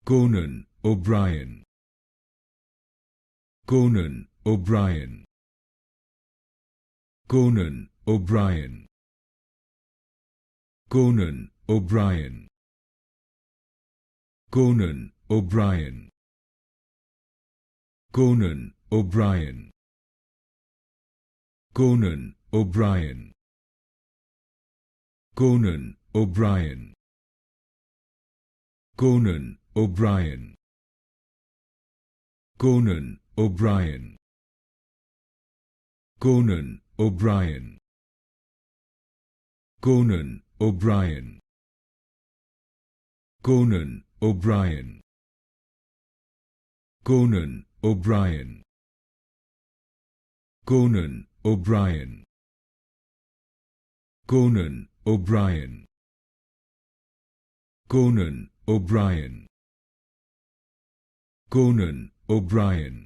Conan O'Brien. Conan O'Brien. Conan O'Brien. Conan O'Brien. Conan O'Brien. Conan O'Brien. Conan O'Brien. Conan O'Brien. Conan O'Brien. Conan O'Brien. Conan O'Brien. Conan O'Brien. Conan O'Brien. Conan O'Brien. Conan O'Brien. Conan O'Brien. Conan O'Brien. Conan O'Brien.